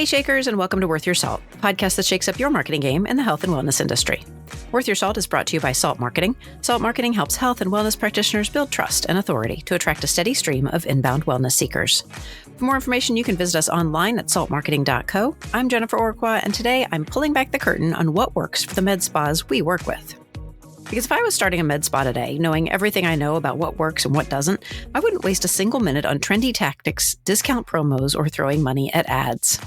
Hey Shakers, and welcome to Worth Your Salt, the podcast that shakes up your marketing game in the health and wellness industry. Worth Your Salt is brought to you by Salt Marketing. Salt Marketing helps health and wellness practitioners build trust and authority to attract a steady stream of inbound wellness seekers. For more information, you can visit us online at saltmarketing.co. I'm Jennifer Orqua, and today I'm pulling back the curtain on what works for the med spas we work with. Because if I was starting a med spa today, knowing everything I know about what works and what doesn't, I wouldn't waste a single minute on trendy tactics, discount promos, or throwing money at ads.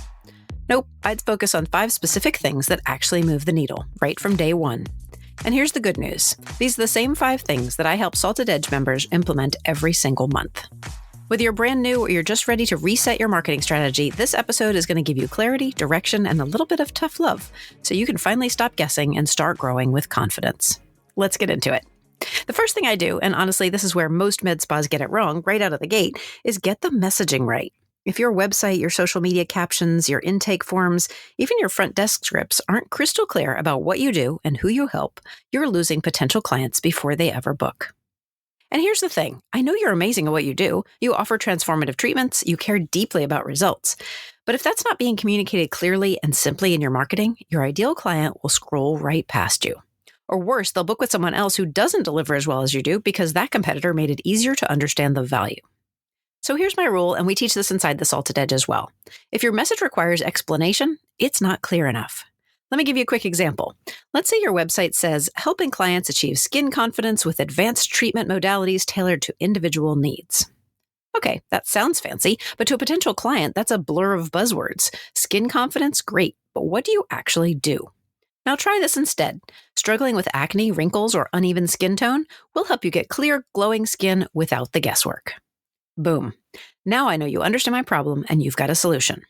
Nope, I'd focus on 5 specific things that actually move the needle, right from day one. And here's the good news. These are the same 5 things that I help Salted Edge members implement every single month. Whether you're brand new or you're just ready to reset your marketing strategy, this episode is going to give you clarity, direction, and a little bit of tough love, so you can finally stop guessing and start growing with confidence. Let's get into it. The first thing I do, and honestly, this is where most med spas get it wrong right out of the gate, is get the messaging right. If your website, your social media captions, your intake forms, even your front desk scripts aren't crystal clear about what you do and who you help, you're losing potential clients before they ever book. And here's the thing. I know you're amazing at what you do. You offer transformative treatments. You care deeply about results. But if that's not being communicated clearly and simply in your marketing, your ideal client will scroll right past you. Or worse, they'll book with someone else who doesn't deliver as well as you do because that competitor made it easier to understand the value. So here's my rule, and we teach this inside the Salted Edge as well. If your message requires explanation, it's not clear enough. Let me give you a quick example. Let's say your website says, helping clients achieve skin confidence with advanced treatment modalities tailored to individual needs. Okay, that sounds fancy, but to a potential client, that's a blur of buzzwords. Skin confidence, great, but what do you actually do? Now try this instead. Struggling with acne, wrinkles, or uneven skin tone will help you get clear, glowing skin without the guesswork. Boom. Now I know you understand my problem and you've got a solution.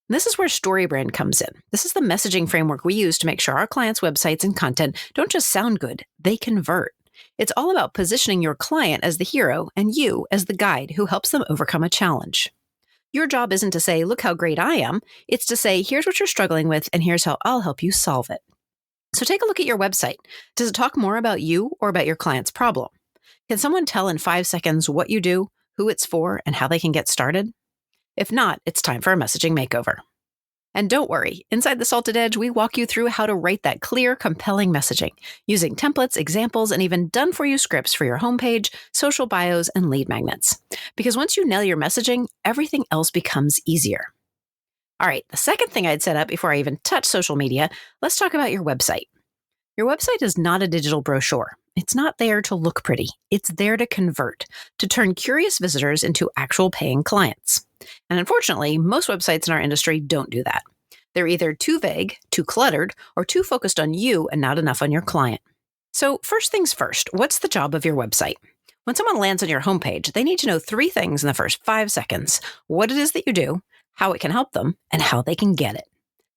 This is where StoryBrand comes in. This is the messaging framework we use to make sure our clients' websites and content don't just sound good, they convert. It's all about positioning your client as the hero and you as the guide who helps them overcome a challenge. Your job isn't to say, look how great I am. It's to say, here's what you're struggling with, and here's how I'll help you solve it. So take a look at your website. Does it talk more about you or about your client's problem? Can someone tell in 5 seconds what you do, who it's for, and how they can get started? If not, it's time for a messaging makeover. And don't worry, inside the Salted Edge, we walk you through how to write that clear, compelling messaging using templates, examples, and even done-for-you scripts for your homepage, social bios, and lead magnets. Because once you nail your messaging, everything else becomes easier. All right, the second thing I'd set up before I even touch social media, let's talk about your website. Your website is not a digital brochure. It's not there to look pretty. It's there to convert, to turn curious visitors into actual paying clients. And unfortunately, most websites in our industry don't do that. They're either too vague, too cluttered, or too focused on you and not enough on your client. So first things first, what's the job of your website? When someone lands on your homepage, they need to know 3 things in the first 5 seconds: what it is that you do, how it can help them, and how they can get it.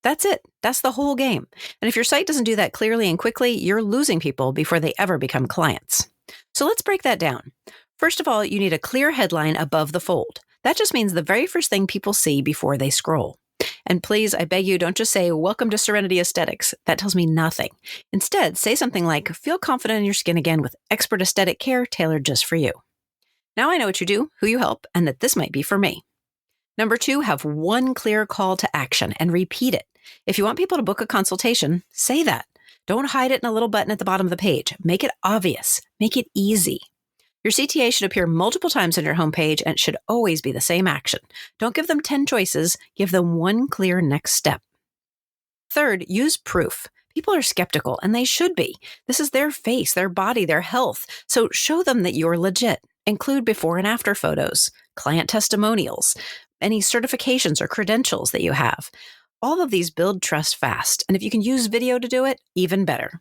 That's it. That's the whole game. And if your site doesn't do that clearly and quickly, you're losing people before they ever become clients. So let's break that down. First of all, you need a clear headline above the fold. That just means the very first thing people see before they scroll. And please, I beg you, don't just say, welcome to Serenity Aesthetics. That tells me nothing. Instead, say something like, feel confident in your skin again with expert aesthetic care tailored just for you. Now I know what you do, who you help, and that this might be for me. Number 2, have one clear call to action and repeat it. If you want people to book a consultation, say that. Don't hide it in a little button at the bottom of the page. Make it obvious. Make it easy. Your CTA should appear multiple times on your homepage and it should always be the same action. Don't give them 10 choices. Give them one clear next step. Third, use proof. People are skeptical, and they should be. This is their face, their body, their health. So show them that you're legit. Include before and after photos, client testimonials, any certifications or credentials that you have. All of these build trust fast, and if you can use video to do it, even better.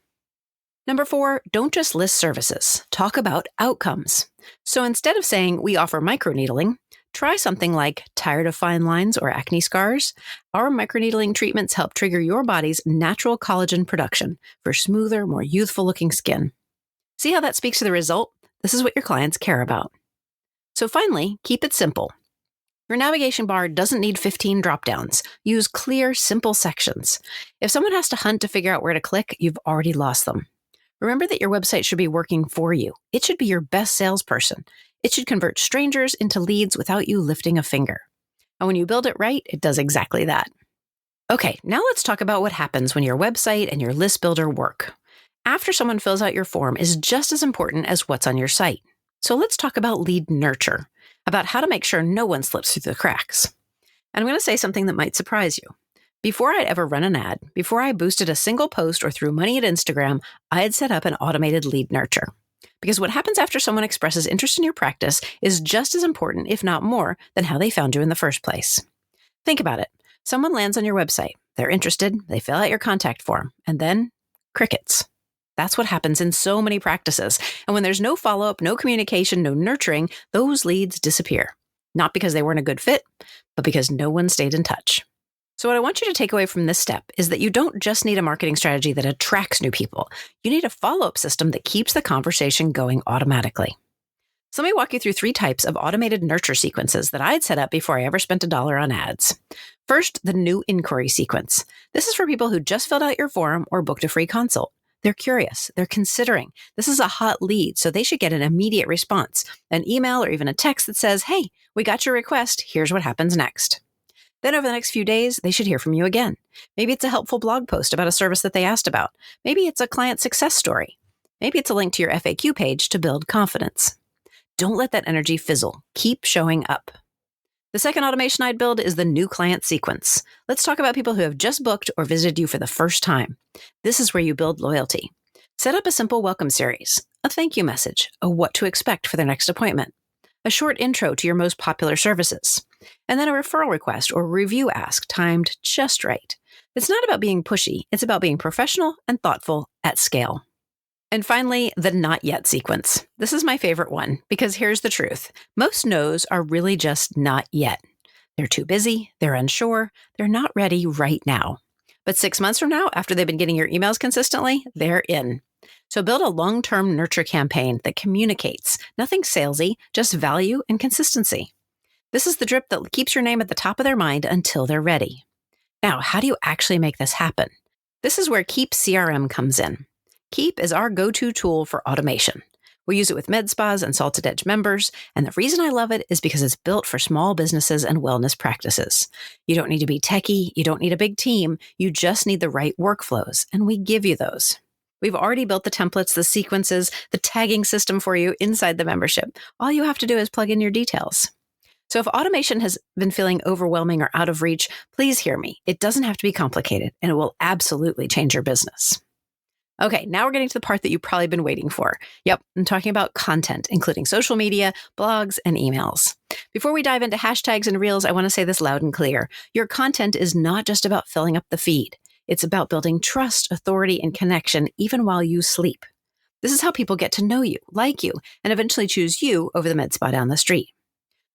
Number 4, don't just list services. Talk about outcomes. So instead of saying, we offer microneedling, try something like, tired of fine lines or acne scars? Our microneedling treatments help trigger your body's natural collagen production for smoother, more youthful-looking skin. See how that speaks to the result? This is what your clients care about. So finally, keep it simple. Your navigation bar doesn't need 15 drop-downs. Use clear, simple sections. If someone has to hunt to figure out where to click, you've already lost them. Remember that your website should be working for you. It should be your best salesperson. It should convert strangers into leads without you lifting a finger. And when you build it right, it does exactly that. Okay, now let's talk about what happens when your website and your list builder work. After someone fills out your form is just as important as what's on your site. So let's talk about lead nurture, about how to make sure no one slips through the cracks. And I'm going to say something that might surprise you. Before I'd ever run an ad, before I boosted a single post or threw money at Instagram, I had set up an automated lead nurture. Because what happens after someone expresses interest in your practice is just as important, if not more, than how they found you in the first place. Think about it. Someone lands on your website. They're interested. They fill out your contact form. And then crickets. That's what happens in so many practices. And when there's no follow-up, no communication, no nurturing, those leads disappear. Not because they weren't a good fit, but because no one stayed in touch. So what I want you to take away from this step is that you don't just need a marketing strategy that attracts new people. You need a follow-up system that keeps the conversation going automatically. So let me walk you through 3 types of automated nurture sequences that I'd set up before I ever spent $1 on ads. First, the new inquiry sequence. This is for people who just filled out your form or booked a free consult. They're curious. They're considering. This is a hot lead, so they should get an immediate response, an email or even a text that says, "Hey, we got your request. Here's what happens next." Then over the next few days, they should hear from you again. Maybe it's a helpful blog post about a service that they asked about. Maybe it's a client success story. Maybe it's a link to your FAQ page to build confidence. Don't let that energy fizzle. Keep showing up. The second automation I'd build is the new client sequence. Let's talk about people who have just booked or visited you for the first time. This is where you build loyalty. Set up a simple welcome series, a thank you message, a what to expect for their next appointment, a short intro to your most popular services, and then a referral request or review ask timed just right. It's not about being pushy. It's about being professional and thoughtful at scale. And finally, the not yet sequence. This is my favorite one because here's the truth. Most no's are really just not yet. They're too busy, they're unsure, they're not ready right now. But 6 months from now, after they've been getting your emails consistently, they're in. So build a long-term nurture campaign that communicates, nothing salesy, just value and consistency. This is the drip that keeps your name at the top of their mind until they're ready. Now, how do you actually make this happen? This is where Keep CRM comes in. Keep is our go-to tool for automation. We use it with med spas and Salted Edge members, and the reason I love it is because it's built for small businesses and wellness practices. You don't need to be techie, you don't need a big team, you just need the right workflows, and we give you those. We've already built the templates, the sequences, the tagging system for you inside the membership. All you have to do is plug in your details. So if automation has been feeling overwhelming or out of reach, please hear me. It doesn't have to be complicated, and it will absolutely change your business. Okay, now we're getting to the part that you've probably been waiting for. Yep, I'm talking about content, including social media, blogs, and emails. Before we dive into hashtags and reels, I want to say this loud and clear. Your content is not just about filling up the feed. It's about building trust, authority, and connection even while you sleep. This is how people get to know you, like you, and eventually choose you over the med spa down the street.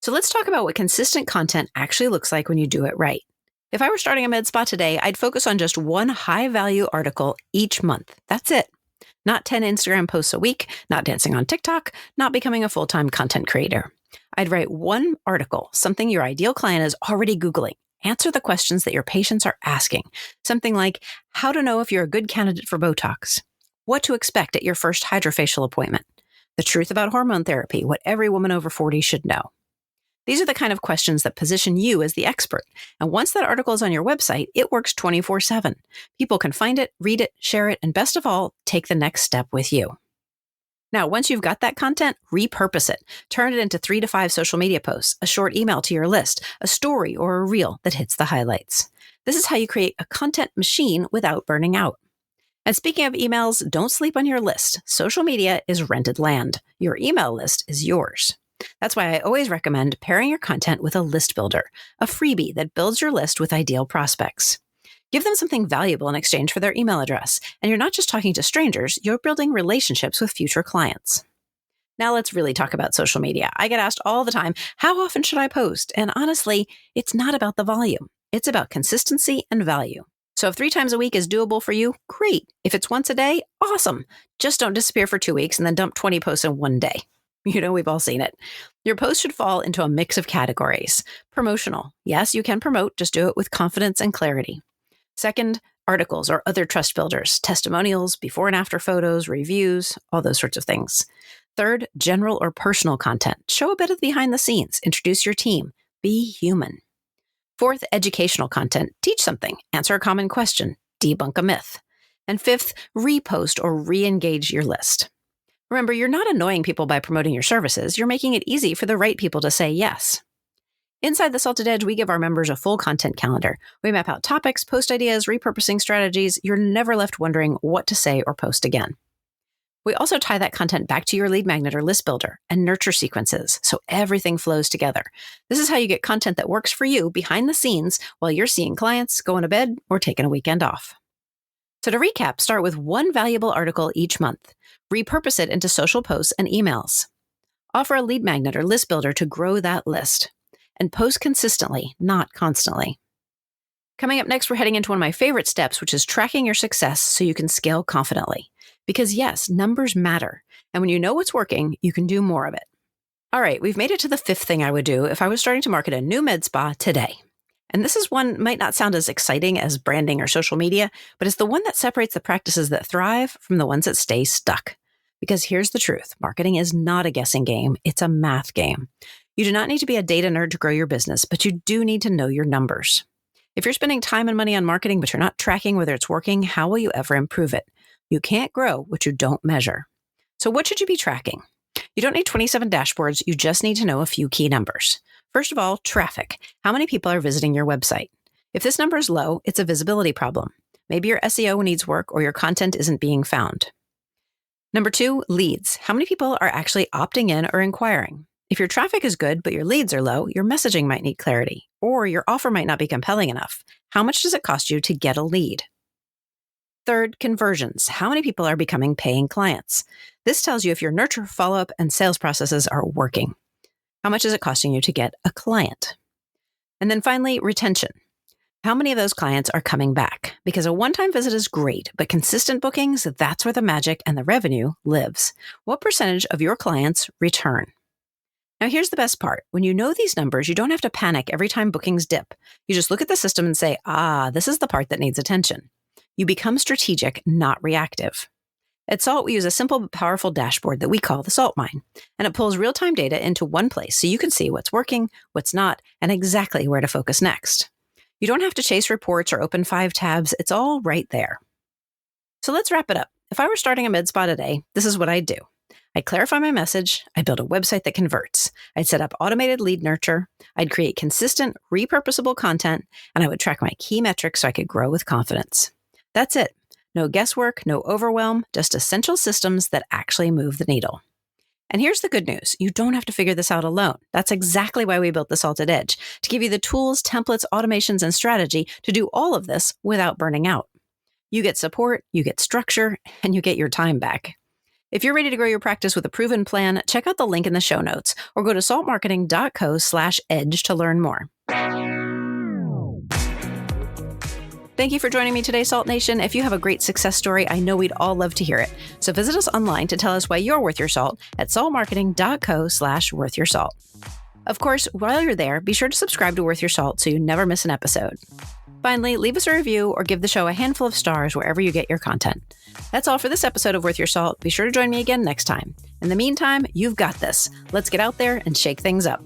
So let's talk about what consistent content actually looks like when you do it right. If I were starting a med spa today, I'd focus on just one high-value article each month. That's it. Not 10 Instagram posts a week, not dancing on TikTok, not becoming a full-time content creator. I'd write one article, something your ideal client is already Googling. Answer the questions that your patients are asking. Something like, how to know if you're a good candidate for Botox, what to expect at your first hydrofacial appointment, the truth about hormone therapy, what every woman over 40 should know. These are the kind of questions that position you as the expert. And once that article is on your website, it works 24/7. People can find it, read it, share it, and best of all, take the next step with you. Now, once you've got that content, repurpose it. Turn it into 3 to 5 social media posts, a short email to your list, a story or a reel that hits the highlights. This is how you create a content machine without burning out. And speaking of emails, don't sleep on your list. Social media is rented land. Your email list is yours. That's why I always recommend pairing your content with a list builder, a freebie that builds your list with ideal prospects. Give them something valuable in exchange for their email address. And you're not just talking to strangers, you're building relationships with future clients. Now let's really talk about social media. I get asked all the time, how often should I post? And honestly, it's not about the volume. It's about consistency and value. So if 3 times a week is doable for you, great. If it's once a day, awesome. Just don't disappear for 2 weeks and then dump 20 posts in one day. You know, we've all seen it. Your post should fall into a mix of categories. Promotional. Yes, you can promote, just do it with confidence and clarity. Second, articles or other trust builders, testimonials, before and after photos, reviews, all those sorts of things. Third, general or personal content. Show a bit of behind the scenes, introduce your team, be human. Fourth, educational content. Teach something, answer a common question, debunk a myth. And fifth, repost or re-engage your list. Remember, you're not annoying people by promoting your services. You're making it easy for the right people to say yes. Inside the Salted Edge, we give our members a full content calendar. We map out topics, post ideas, repurposing strategies. You're never left wondering what to say or post again. We also tie that content back to your lead magnet or list builder and nurture sequences, so everything flows together. This is how you get content that works for you behind the scenes while you're seeing clients, going to bed, or taking a weekend off. So to recap, start with one valuable article each month. Repurpose it into social posts and emails. Offer a lead magnet or list builder to grow that list. And post consistently, not constantly. Coming up next, we're heading into one of my favorite steps, which is tracking your success so you can scale confidently. Because yes, numbers matter. And when you know what's working, you can do more of it. All right, we've made it to the fifth thing I would do if I was starting to market a new med spa today. And this is one might not sound as exciting as branding or social media, but it's the one that separates the practices that thrive from the ones that stay stuck. Because here's the truth. Marketing is not a guessing game. It's a math game. You do not need to be a data nerd to grow your business, but you do need to know your numbers. If you're spending time and money on marketing, but you're not tracking whether it's working, how will you ever improve it? You can't grow what you don't measure. So what should you be tracking? You don't need 27 dashboards. You just need to know a few key numbers. First of all, traffic. How many people are visiting your website? If this number is low, it's a visibility problem. Maybe your SEO needs work or your content isn't being found. Number 2, leads. How many people are actually opting in or inquiring? If your traffic is good, but your leads are low, your messaging might need clarity, or your offer might not be compelling enough. How much does it cost you to get a lead? Third, conversions. How many people are becoming paying clients? This tells you if your nurture, follow-up, and sales processes are working. How much is it costing you to get a client? And then finally, retention. How many of those clients are coming back? Because a one-time visit is great, but consistent bookings, that's where the magic and the revenue lives. What percentage of your clients return? Now, here's the best part. When you know these numbers, you don't have to panic every time bookings dip. You just look at the system and say, this is the part that needs attention. You become strategic, not reactive. At Salt, we use a simple but powerful dashboard that we call the Salt Mine, and it pulls real-time data into one place so you can see what's working, what's not, and exactly where to focus next. You don't have to chase reports or open 5 tabs. It's all right there. So let's wrap it up. If I were starting a med spa today, this is what I'd do. I'd clarify my message. I'd build a website that converts. I'd set up automated lead nurture. I'd create consistent, repurposable content, and I would track my key metrics so I could grow with confidence. That's it. No guesswork, no overwhelm, just essential systems that actually move the needle. And here's the good news. You don't have to figure this out alone. That's exactly why we built the Salted Edge, to give you the tools, templates, automations, and strategy to do all of this without burning out. You get support, you get structure, and you get your time back. If you're ready to grow your practice with a proven plan, check out the link in the show notes or go to saltmarketing.co/edge to learn more. Thank you for joining me today, Salt Nation. If you have a great success story, I know we'd all love to hear it. So visit us online to tell us why you're worth your salt at saltmarketing.co/worthyoursalt. Of course, while you're there, be sure to subscribe to Worth Your Salt so you never miss an episode. Finally, leave us a review or give the show a handful of stars wherever you get your content. That's all for this episode of Worth Your Salt. Be sure to join me again next time. In the meantime, you've got this. Let's get out there and shake things up.